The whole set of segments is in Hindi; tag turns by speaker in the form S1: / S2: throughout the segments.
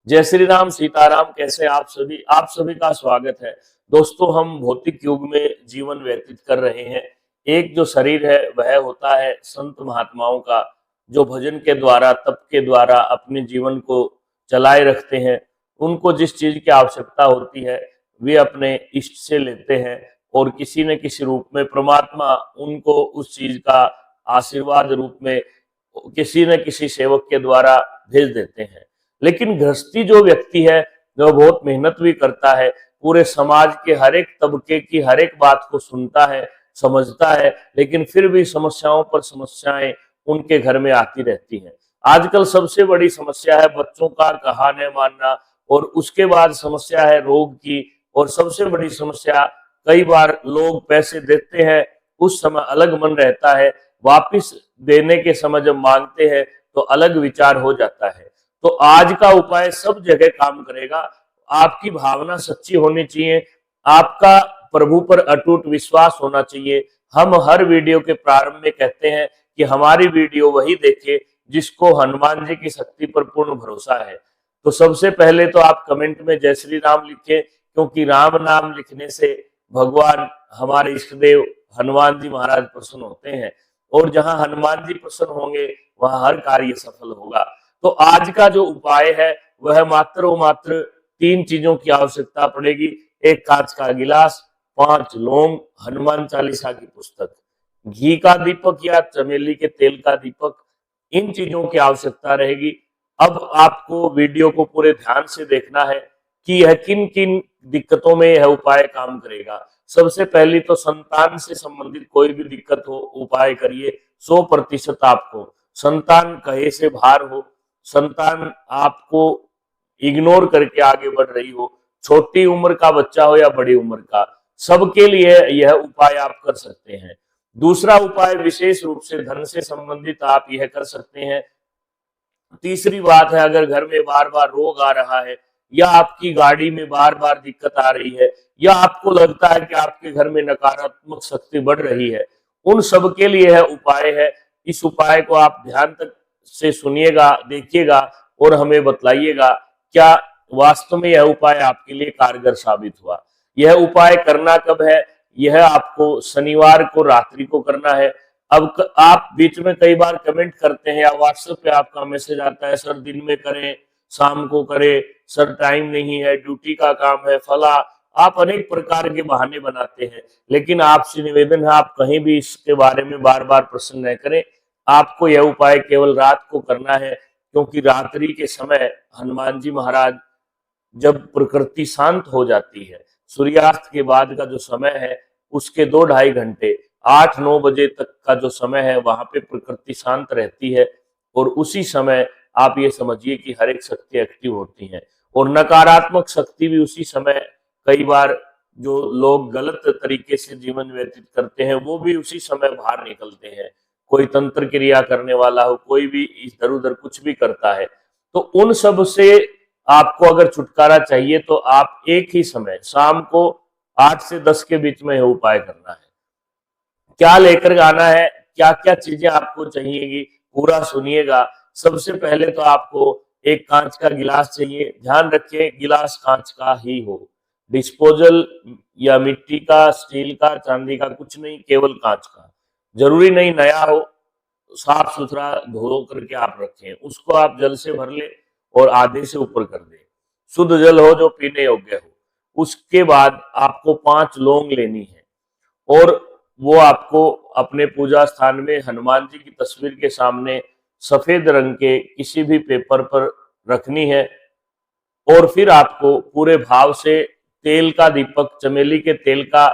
S1: जय श्री राम सीताराम। कैसे आप सभी का स्वागत है। दोस्तों, हम भौतिक युग में जीवन व्यतीत कर रहे हैं। एक जो शरीर है वह होता है संत महात्माओं का, जो भजन के द्वारा तप के द्वारा अपने जीवन को चलाए रखते हैं। उनको जिस चीज की आवश्यकता होती है वे अपने इष्ट से लेते हैं और किसी न किसी रूप में परमात्मा उनको उस चीज का आशीर्वाद रूप में किसी न किसी सेवक के द्वारा भेज देते हैं। लेकिन गृहस्थी जो व्यक्ति है जो बहुत मेहनत भी करता है, पूरे समाज के हर एक तबके की हर एक बात को सुनता है, समझता है, लेकिन फिर भी समस्याओं पर समस्याएं उनके घर में आती रहती हैं। आजकल सबसे बड़ी समस्या है बच्चों का कहा न मानना, और उसके बाद समस्या है रोग की, और सबसे बड़ी समस्या कई बार लोग पैसे देते हैं, उस समय अलग मन रहता है, वापिस देने के समय जब मांगते हैं तो अलग विचार हो जाता है। तो आज का उपाय सब जगह काम करेगा। आपकी भावना सच्ची होनी चाहिए, आपका प्रभु पर अटूट विश्वास होना चाहिए। हम हर वीडियो के प्रारंभ में कहते हैं कि हमारी वीडियो वही देखे जिसको हनुमान जी की शक्ति पर पूर्ण भरोसा है। तो सबसे पहले तो आप कमेंट में जय श्री राम लिखें, क्योंकि राम नाम लिखने से भगवान हमारे इष्ट देव हनुमान जी महाराज प्रसन्न होते हैं, और जहां हनुमान जी प्रसन्न होंगे वहां हर कार्य सफल होगा। तो आज का जो उपाय है वह मात्र और मात्र 3 चीजों की आवश्यकता पड़ेगी। एक कांच का गिलास, 5 लौंग, हनुमान चालीसा की पुस्तक, घी का दीपक या चमेली के तेल का दीपक, इन चीजों की आवश्यकता रहेगी। अब आपको वीडियो को पूरे ध्यान से देखना है कि यह किन किन दिक्कतों में यह उपाय काम करेगा। सबसे पहली तो संतान से संबंधित कोई भी दिक्कत हो, उपाय करिए। 100% आपको संतान कहे से बाहर हो, संतान आपको इग्नोर करके आगे बढ़ रही हो, छोटी उम्र का बच्चा हो या बड़ी उम्र का, सबके लिए यह उपाय आप कर सकते हैं। दूसरा उपाय विशेष रूप से धन से संबंधित आप यह कर सकते हैं। तीसरी बात है, अगर घर में बार बार रोग आ रहा है, या आपकी गाड़ी में बार बार दिक्कत आ रही है, या आपको लगता है कि आपके घर में नकारात्मक शक्ति बढ़ रही है, उन सब के लिए यह उपाय है। इस उपाय को आप ध्यान तक से सुनिएगा, देखिएगा और हमें बतलाइएगा क्या वास्तव में यह उपाय आपके लिए कारगर साबित हुआ। यह उपाय करना कब है? यह आपको शनिवार को रात्रि को करना है। अब आप बीच में कई बार कमेंट करते हैं या व्हाट्सएप पे आपका मैसेज आता है, सर दिन में करें, शाम को करें, सर टाइम नहीं है, ड्यूटी का काम है, फला। आप अनेक प्रकार के बहाने बनाते हैं, लेकिन आपसे निवेदन है आप कहीं भी इसके बारे में बार बार प्रश्न न करें। आपको यह उपाय केवल रात को करना है, क्योंकि रात्रि के समय हनुमान जी महाराज जब प्रकृति शांत हो जाती है, सूर्यास्त के बाद का जो समय है उसके 2-2.5 घंटे 8-9 बजे तक का जो समय है वहां पे प्रकृति शांत रहती है, और उसी समय आप ये समझिए कि हर एक शक्ति एक्टिव होती है, और नकारात्मक शक्ति भी उसी समय, कई बार जो लोग गलत तरीके से जीवन व्यतीत करते हैं वो भी उसी समय बाहर निकलते हैं। कोई तंत्र क्रिया करने वाला हो, कोई भी इधर उधर कुछ भी करता है, तो उन सब से आपको अगर छुटकारा चाहिए तो आप एक ही समय शाम को 8 से 10 के बीच में यह उपाय करना है। क्या लेकर आना है, क्या क्या चीजें आपको चाहिएगी, पूरा सुनिएगा। सबसे पहले तो आपको एक कांच का गिलास चाहिए। ध्यान रखिए गिलास कांच का ही हो, डिस्पोजल या मिट्टी का, स्टील का, चांदी का कुछ नहीं, केवल कांच का। जरूरी नहीं नया हो, साफ सुथरा धो करके आप रखें। उसको आप जल से भर ले और आधे से ऊपर कर दें, शुद्ध जल हो जो पीने योग्य हो। उसके बाद आपको 5 लौंग लेनी है, और वो आपको अपने पूजा स्थान में हनुमान जी की तस्वीर के सामने सफेद रंग के किसी भी पेपर पर रखनी है। और फिर आपको पूरे भाव से तेल का दीपक, चमेली के तेल का,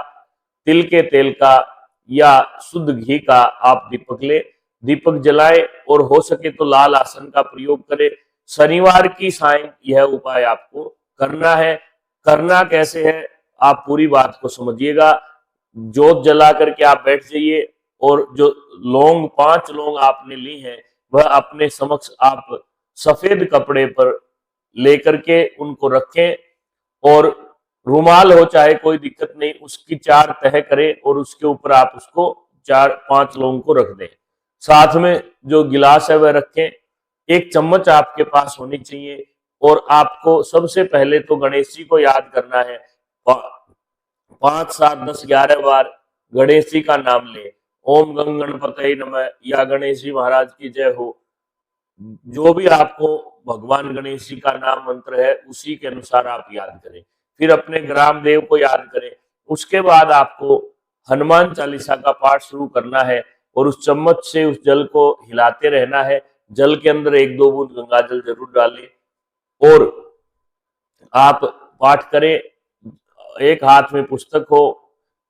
S1: तिल के तेल का या शुद्ध घी का आप दीपक ले, दीपक जलाए, और हो सके तो लाल आसन का प्रयोग करें। शनिवार की सायं यह उपाय आपको करना है। करना कैसे है आप पूरी बात को समझिएगा। जोत जला करके आप बैठ जाइए, और जो लौंग 5 लौंग आपने ली है वह अपने समक्ष आप सफेद कपड़े पर लेकर के उनको रखें, और रुमाल हो चाहे कोई दिक्कत नहीं, उसकी 4 तह करें और उसके ऊपर आप उसको 4-5 लौंग को रख दें। साथ में जो गिलास है वह रखें। एक चम्मच आपके पास होनी चाहिए, और आपको सबसे पहले तो गणेश जी को याद करना है। 5, 7, 10, 11 बार गणेश जी का नाम ले। ओम गंग गणपतये नमः या गणेश जी महाराज की जय हो। जो भी आपको भगवान गणेश जी का नाम मंत्र है उसी के अनुसार आप याद करें। फिर अपने ग्राम देव को याद करें। उसके बाद आपको हनुमान चालीसा का पाठ शुरू करना है और उस चम्मच से उस जल को हिलाते रहना है। जल के अंदर 1-2 बूंद गंगा जल जरूर डालें और आप पाठ करें। एक हाथ में पुस्तक हो,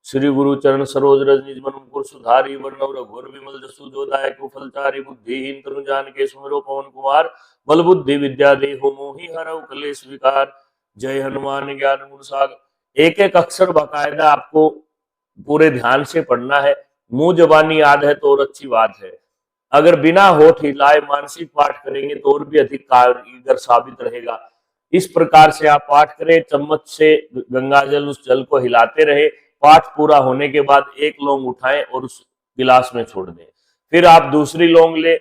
S1: श्री गुरु चरण सरोज रज निज मन मुकुर सुधारी वरनव रघुवर विमल जसु जो दायक फलचारी बुद्धिहीन तनु जानिके सुमिरो पवन कुमार बल बुद्धि विद्या देहु मोहि हरऊ कलेश विकार। जय हनुमान ज्ञान गुण सागर। एक एक अक्षर बाकायदा आपको पूरे ध्यान से पढ़ना है। मुंह जबानी याद है तो और अच्छी बात है। अगर बिना होठ हिलाए मानसिक पाठ करेंगे तो और भी अधिक कारगर साबित रहेगा। इस प्रकार से आप पाठ करें। चम्मच से गंगाजल उस जल को हिलाते रहे। पाठ पूरा होने के बाद एक लौंग उठाएं और उस गिलास में छोड़ दें। फिर आप दूसरी लौंग ले,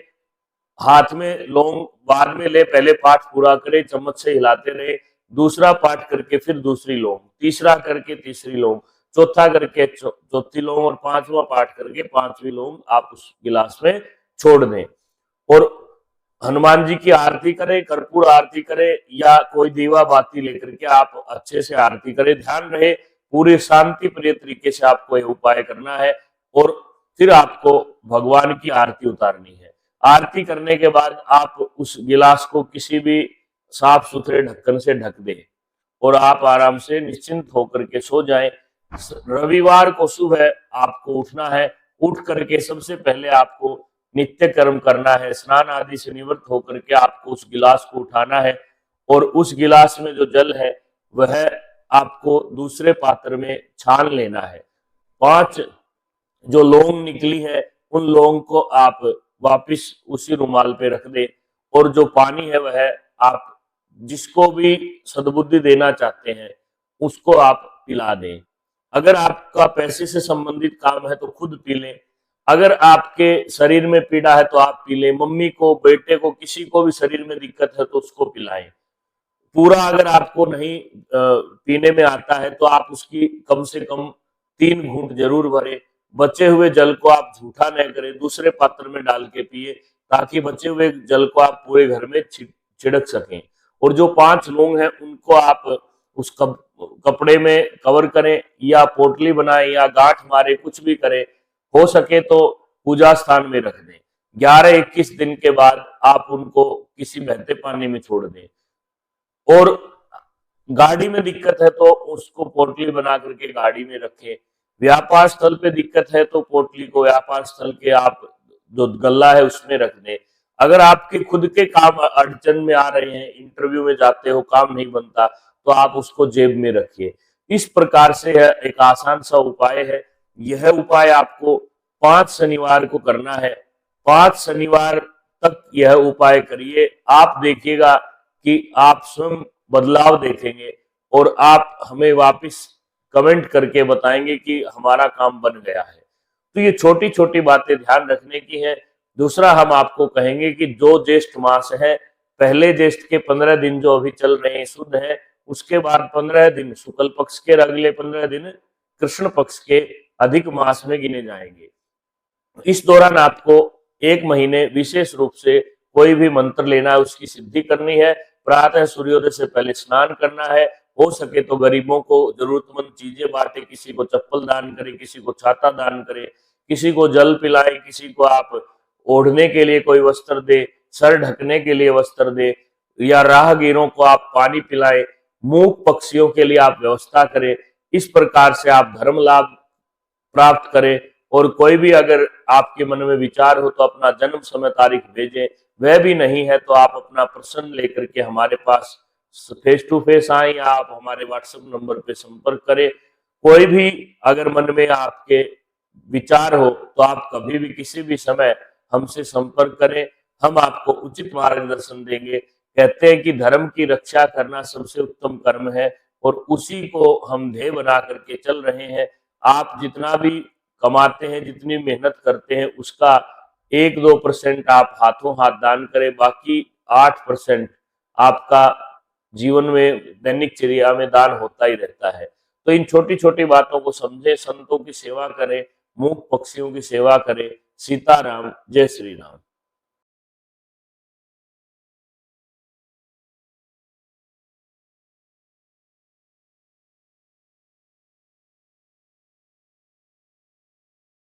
S1: हाथ में लौंग बाद में ले, पहले पाठ पूरा करें, चम्मच से हिलाते रहे। दूसरा पाठ करके फिर दूसरी लौंग, तीसरा करके तीसरी लौंग, चौथा करके चौथी लौंग और पांचवा पाठ करके पांचवी लौंग आप उस गिलास में छोड़ दें। और हनुमान जी की आरती करें, कर्पूर आरती करें या कोई दीवा बाती लेकर के आप अच्छे से आरती करें। ध्यान रहे पूरी शांति प्रिय तरीके से आपको यह उपाय करना है और फिर आपको भगवान की आरती उतारनी है। आरती करने के बाद आप उस गिलास को किसी भी साफ सुथरे ढक्कन से ढक दें और आप आराम से निश्चिंत होकर के सो जाएं। रविवार को सुबह आपको उठना है। उठ करके सबसे पहले आपको नित्य कर्म करना है। स्नान आदि से निवृत्त होकर के आपको उस गिलास को उठाना है और उस गिलास में जो जल है वह आपको दूसरे पात्र में छान लेना है। 5 जो लौंग निकली है उन लौंग को आप वापिस उसी रुमाल पे रख दें और जो पानी है वह आप जिसको भी सद्बुद्धि देना चाहते हैं उसको आप पिला दें। अगर आपका पैसे से संबंधित काम है तो खुद पी लें। अगर आपके शरीर में पीड़ा है तो आप पी लें। मम्मी को, बेटे को, किसी को भी शरीर में दिक्कत है तो उसको पिलाएं। पूरा अगर आपको नहीं पीने में आता है तो आप उसकी कम से कम 3 घूंट जरूर भरें। बचे हुए जल को आप झूठा न करें, दूसरे पात्र में डाल के पिए ताकि बचे हुए जल को आप पूरे घर में छिड़क सकें। और जो 5 लौंग हैं उनको आप उस कपड़े में कवर करें या पोटली बनाएं या गांठ मारे, कुछ भी करें। हो सके तो पूजा स्थान में रख दें। 11-21 दिन के बाद आप उनको किसी बहते पानी में छोड़ दें। और गाड़ी में दिक्कत है तो उसको पोटली बना करके गाड़ी में रखें। व्यापार स्थल पे दिक्कत है तो पोटली को व्यापार स्थल के आप जो गल्ला है उसमें रख दें। अगर आपके खुद के काम अड़चन में आ रहे हैं, इंटरव्यू में जाते हो, काम नहीं बनता, तो आप उसको जेब में रखिए। इस प्रकार से एक आसान सा उपाय है। यह उपाय आपको 5 शनिवार को करना है। 5 शनिवार तक यह उपाय करिए। आप देखिएगा कि आप स्वयं बदलाव देखेंगे और आप हमें वापस कमेंट करके बताएंगे कि हमारा काम बन गया है। तो ये छोटी छोटी बातें ध्यान रखने की है। दूसरा हम आपको कहेंगे कि जो ज्येष्ठ मास है, पहले ज्येष्ठ के 15 दिन जो अभी चल रहे हैं शुद्ध है, उसके बाद 15 दिन शुक्ल पक्ष के, अगले 15 दिन कृष्ण पक्ष के अधिक मास में गिने जाएंगे। इस दौरान आपको 1 महीने विशेष रूप से कोई भी मंत्र लेना है, उसकी सिद्धि करनी है। प्रातः सूर्योदय से पहले स्नान करना है। हो सके तो गरीबों को जरूरतमंद चीजें बांटे, किसी को चप्पल दान करे, किसी को छाता दान करे, किसी को जल पिलाए, किसी को आप ओढ़ने के लिए कोई वस्त्र दे, सर ढकने के लिए वस्त्र दे या राहगीरों को आप पानी पिलाए, मूक पक्षियों के लिए आप व्यवस्था करें। इस प्रकार से आप धर्म लाभ प्राप्त करें। और कोई भी अगर आपके मन में विचार हो तो अपना जन्म समय तारीख भेजें। वह भी नहीं है तो आप अपना प्रश्न लेकर के हमारे पास फेस टू फेस आए या आप हमारे व्हाट्सएप नंबर पे संपर्क करें। कोई भी अगर मन में आपके विचार हो तो आप कभी भी किसी भी समय हमसे संपर्क करें, हम आपको उचित मार्गदर्शन देंगे। कहते हैं कि धर्म की रक्षा करना सबसे उत्तम कर्म है और उसी को हम ध्येय बना करके चल रहे हैं। आप जितना भी कमाते हैं, जितनी मेहनत करते हैं, उसका 1-2% आप हाथों हाथ दान करें। बाकी 8% आपका जीवन में दैनिक चर्या में दान होता ही रहता है। तो इन छोटी छोटी बातों को समझे, संतों की सेवा करें, मूक पक्षियों की सेवा करें। सीताराम, जय श्री राम।